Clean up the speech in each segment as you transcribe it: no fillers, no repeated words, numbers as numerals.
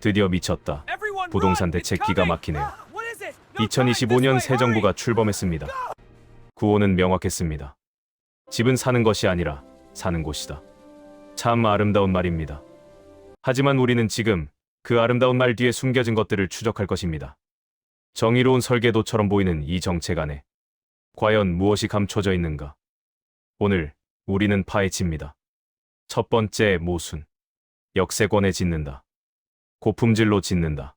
드디어 미쳤다. 부동산 대책 기가 막히네요. 2025년 새 정부가 출범했습니다. 구호는 명확했습니다. 집은 사는 것이 아니라 사는 곳이다. 참 아름다운 말입니다. 하지만 우리는 지금 그 아름다운 말 뒤에 숨겨진 것들을 추적할 것입니다. 정의로운 설계도처럼 보이는 이 정책 안에 과연 무엇이 감춰져 있는가? 오늘 우리는 파헤칩니다. 첫 번째 모순. 역세권에 짓는다. 고품질로 짓는다.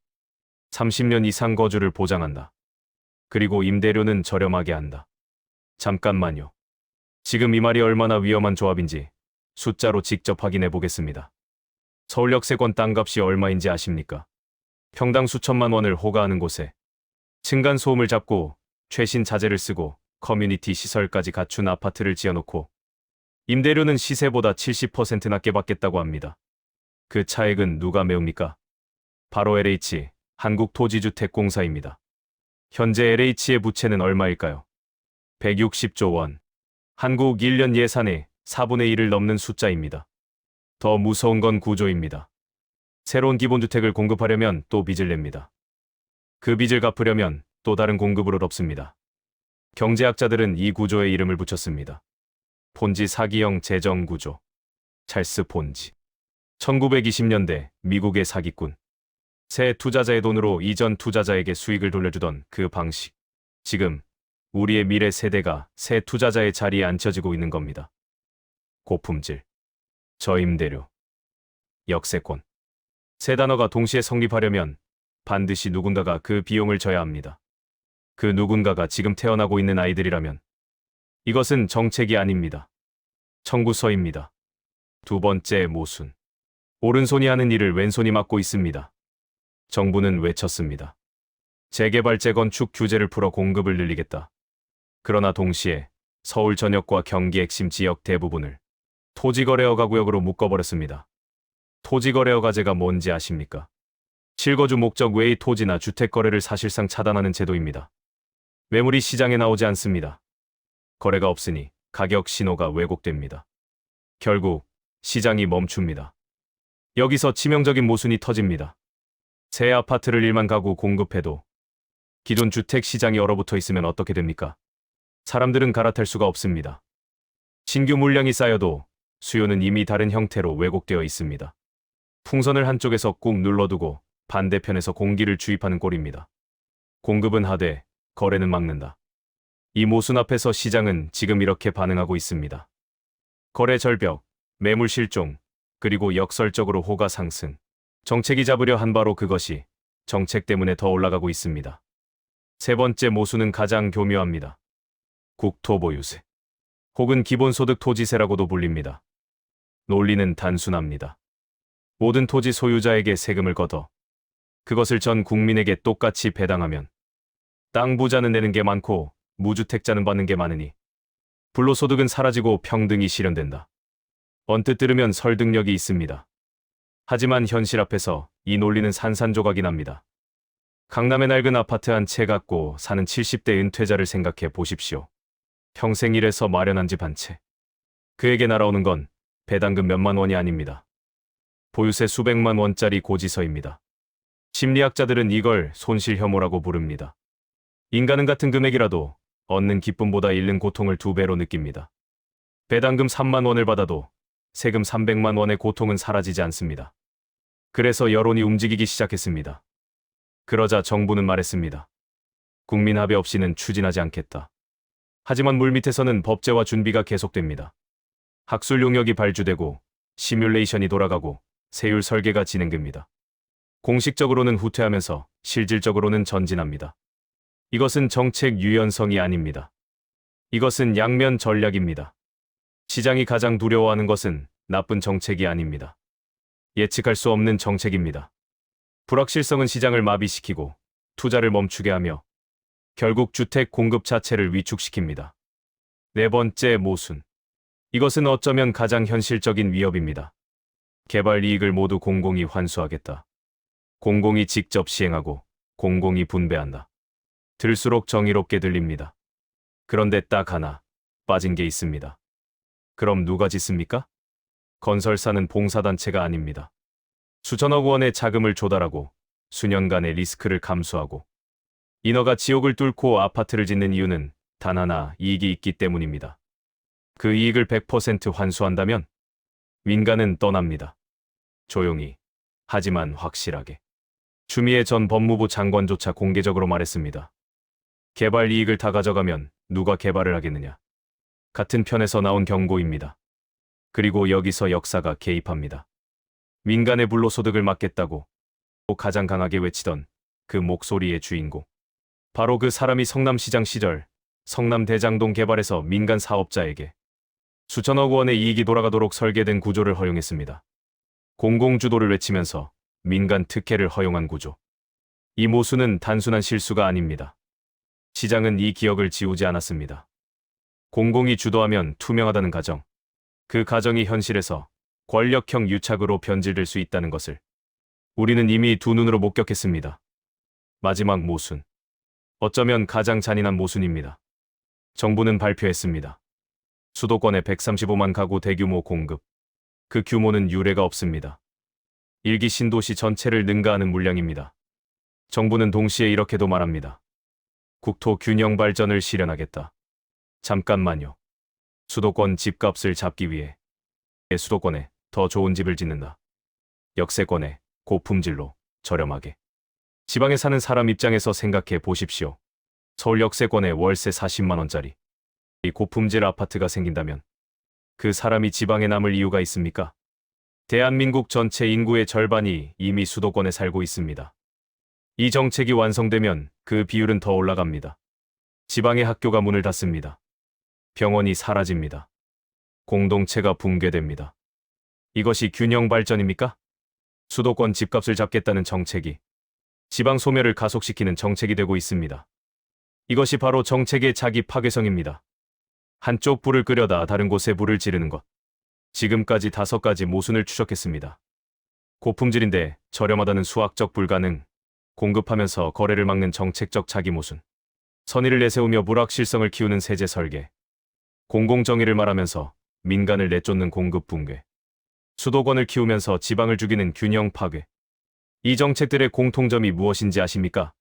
30년 이상 거주를 보장한다. 그리고 임대료는 저렴하게 한다. 잠깐만요. 지금 이 말이 얼마나 위험한 조합인지 숫자로 직접 확인해 보겠습니다. 서울 역세권 땅값이 얼마인지 아십니까? 평당 수천만 원을 호가하는 곳에 층간소음을 잡고 최신 자재를 쓰고 커뮤니티 시설까지 갖춘 아파트를 지어놓고 임대료는 시세보다 70% 낮게 받겠다고 합니다. 그 차액은 누가 메웁니까? 바로 LH, 한국토지주택공사입니다. 현재 LH의 부채는 얼마일까요? 160조 원. 한국 1년 예산의 4분의 1을 넘는 숫자입니다. 더 무서운 건 구조입니다. 새로운 기본주택을 공급하려면 또 빚을 냅니다. 그 빚을 갚으려면 또 다른 공급을 얻습니다. 경제학자들은 이 구조에 이름을 붙였습니다. 폰지 사기형 재정구조. 찰스 폰지. 1920년대 미국의 사기꾼. 새 투자자의 돈으로 이전 투자자에게 수익을 돌려주던 그 방식. 지금 우리의 미래 세대가 새 투자자의 자리에 앉혀지고 있는 겁니다. 고품질, 저임대료, 역세권. 세 단어가 동시에 성립하려면 반드시 누군가가 그 비용을 져야 합니다. 그 누군가가 지금 태어나고 있는 아이들이라면 이것은 정책이 아닙니다. 청구서입니다. 두 번째 모순. 오른손이 하는 일을 왼손이 맡고 있습니다. 정부는 외쳤습니다. 재개발 재건축 규제를 풀어 공급을 늘리겠다. 그러나 동시에 서울 전역과 경기 핵심 지역 대부분을 토지거래허가 구역으로 묶어버렸습니다. 토지거래허가제가 뭔지 아십니까? 실거주 목적 외의 토지나 주택 거래를 사실상 차단하는 제도입니다. 매물이 시장에 나오지 않습니다. 거래가 없으니 가격 신호가 왜곡됩니다. 결국 시장이 멈춥니다. 여기서 치명적인 모순이 터집니다. 새 아파트를 1만 가구 공급해도 기존 주택 시장이 얼어붙어 있으면 어떻게 됩니까? 사람들은 갈아탈 수가 없습니다. 신규 물량이 쌓여도 수요는 이미 다른 형태로 왜곡되어 있습니다. 풍선을 한쪽에서 꾹 눌러두고 반대편에서 공기를 주입하는 꼴입니다. 공급은 하되 거래는 막는다. 이 모순 앞에서 시장은 지금 이렇게 반응하고 있습니다. 거래 절벽, 매물 실종, 그리고 역설적으로 호가 상승. 정책이 잡으려 한 바로 그것이 정책 때문에 더 올라가고 있습니다. 세 번째 모순은 가장 교묘합니다. 국토보유세, 혹은 기본소득 토지세라고도 불립니다. 논리는 단순합니다. 모든 토지 소유자에게 세금을 걷어 그것을 전 국민에게 똑같이 배당하면 땅 부자는 내는 게 많고 무주택자는 받는 게 많으니 불로소득은 사라지고 평등이 실현된다. 언뜻 들으면 설득력이 있습니다. 하지만 현실 앞에서 이 논리는 산산조각이 납니다. 강남의 낡은 아파트 한 채 갖고 사는 70대 은퇴자를 생각해 보십시오. 평생 일해서 마련한 집 한 채. 그에게 날아오는 건 배당금 몇만 원이 아닙니다. 보유세 수백만 원짜리 고지서입니다. 심리학자들은 이걸 손실혐오라고 부릅니다. 인간은 같은 금액이라도 얻는 기쁨보다 잃는 고통을 2배로 느낍니다. 배당금 3만 원을 받아도 세금 300만 원의 고통은 사라지지 않습니다. 그래서 여론이 움직이기 시작했습니다. 그러자 정부는 말했습니다. 국민 합의 없이는 추진하지 않겠다. 하지만 물밑에서는 법제화 준비가 계속됩니다. 학술 용역이 발주되고 시뮬레이션이 돌아가고 세율 설계가 진행됩니다. 공식적으로는 후퇴하면서 실질적으로는 전진합니다. 이것은 정책 유연성이 아닙니다. 이것은 양면 전략입니다. 시장이 가장 두려워하는 것은 나쁜 정책이 아닙니다. 예측할 수 없는 정책입니다. 불확실성은 시장을 마비시키고 투자를 멈추게 하며 결국 주택 공급 자체를 위축시킵니다. 네 번째 모순. 이것은 어쩌면 가장 현실적인 위협입니다. 개발 이익을 모두 공공이 환수하겠다. 공공이 직접 시행하고 공공이 분배한다. 들수록 정의롭게 들립니다. 그런데 딱 하나 빠진 게 있습니다. 그럼 누가 짓습니까? 건설사는 봉사단체가 아닙니다. 수천억 원의 자금을 조달하고 수년간의 리스크를 감수하고 인허가 지옥을 뚫고 아파트를 짓는 이유는 단 하나, 이익이 있기 때문입니다. 그 이익을 100% 환수한다면 민간은 떠납니다. 조용히, 하지만 확실하게. 추미애 전 법무부 장관조차 공개적으로 말했습니다. 개발 이익을 다 가져가면 누가 개발을 하겠느냐. 같은 편에서 나온 경고입니다. 그리고 여기서 역사가 개입합니다. 민간의 불로소득을 막겠다고 가장 강하게 외치던 그 목소리의 주인공. 바로 그 사람이 성남시장 시절 성남대장동 개발에서 민간 사업자에게 수천억 원의 이익이 돌아가도록 설계된 구조를 허용했습니다. 공공주도를 외치면서 민간 특혜를 허용한 구조. 이 모순은 단순한 실수가 아닙니다. 시장은 이 기억을 지우지 않았습니다. 공공이 주도하면 투명하다는 가정. 그 가정이 현실에서 권력형 유착으로 변질될 수 있다는 것을 우리는 이미 두 눈으로 목격했습니다. 마지막 모순. 어쩌면 가장 잔인한 모순입니다. 정부는 발표했습니다. 수도권에 135만 가구 대규모 공급. 그 규모는 유례가 없습니다. 일기 신도시 전체를 능가하는 물량입니다. 정부는 동시에 이렇게도 말합니다. 국토 균형 발전을 실현하겠다. 잠깐만요. 수도권 집값을 잡기 위해 수도권에 더 좋은 집을 짓는다. 역세권에 고품질로 저렴하게. 지방에 사는 사람 입장에서 생각해 보십시오. 서울 역세권에 월세 40만 원짜리 이 고품질 아파트가 생긴다면 그 사람이 지방에 남을 이유가 있습니까? 대한민국 전체 인구의 절반이 이미 수도권에 살고 있습니다. 이 정책이 완성되면 그 비율은 더 올라갑니다. 지방의 학교가 문을 닫습니다. 병원이 사라집니다. 공동체가 붕괴됩니다. 이것이 균형 발전입니까? 수도권 집값을 잡겠다는 정책이 지방 소멸을 가속시키는 정책이 되고 있습니다. 이것이 바로 정책의 자기 파괴성입니다. 한쪽 불을 끄려다 다른 곳에 불을 지르는 것. 지금까지 5가지 모순을 추적했습니다. 고품질인데 저렴하다는 수학적 불가능, 공급하면서 거래를 막는 정책적 자기 모순, 선의를 내세우며 불확실성을 키우는 세제 설계, 공공정의를 말하면서 민간을 내쫓는 공급 붕괴, 수도권을 키우면서 지방을 죽이는 균형 파괴. 이 정책들의 공통점이 무엇인지 아십니까?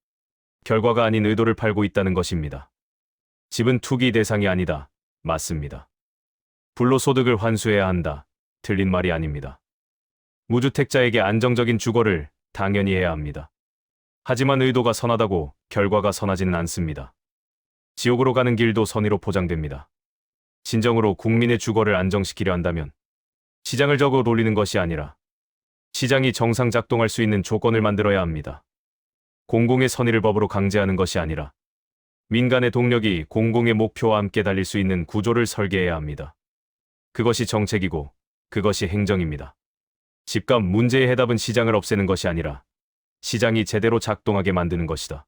결과가 아닌 의도를 팔고 있다는 것입니다. 집은 투기 대상이 아니다. 맞습니다. 불로소득을 환수해야 한다. 틀린 말이 아닙니다. 무주택자에게 안정적인 주거를 당연히 해야 합니다. 하지만 의도가 선하다고 결과가 선하지는 않습니다. 지옥으로 가는 길도 선의로 포장됩니다. 진정으로 국민의 주거를 안정시키려 한다면 시장을 적어 돌리는 것이 아니라 시장이 정상 작동할 수 있는 조건을 만들어야 합니다. 공공의 선의를 법으로 강제하는 것이 아니라 민간의 동력이 공공의 목표와 함께 달릴 수 있는 구조를 설계해야 합니다. 그것이 정책이고 그것이 행정입니다. 집값 문제의 해답은 시장을 없애는 것이 아니라 시장이 제대로 작동하게 만드는 것이다.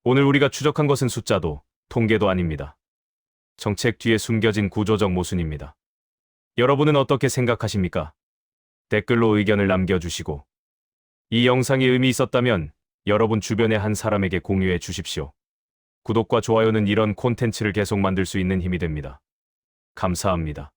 오늘 우리가 추적한 것은 숫자도 통계도 아닙니다. 정책 뒤에 숨겨진 구조적 모순입니다. 여러분은 어떻게 생각하십니까? 댓글로 의견을 남겨주시고 이 영상이 의미 있었다면 여러분 주변의 한 사람에게 공유해 주십시오. 구독과 좋아요는 이런 콘텐츠를 계속 만들 수 있는 힘이 됩니다. 감사합니다.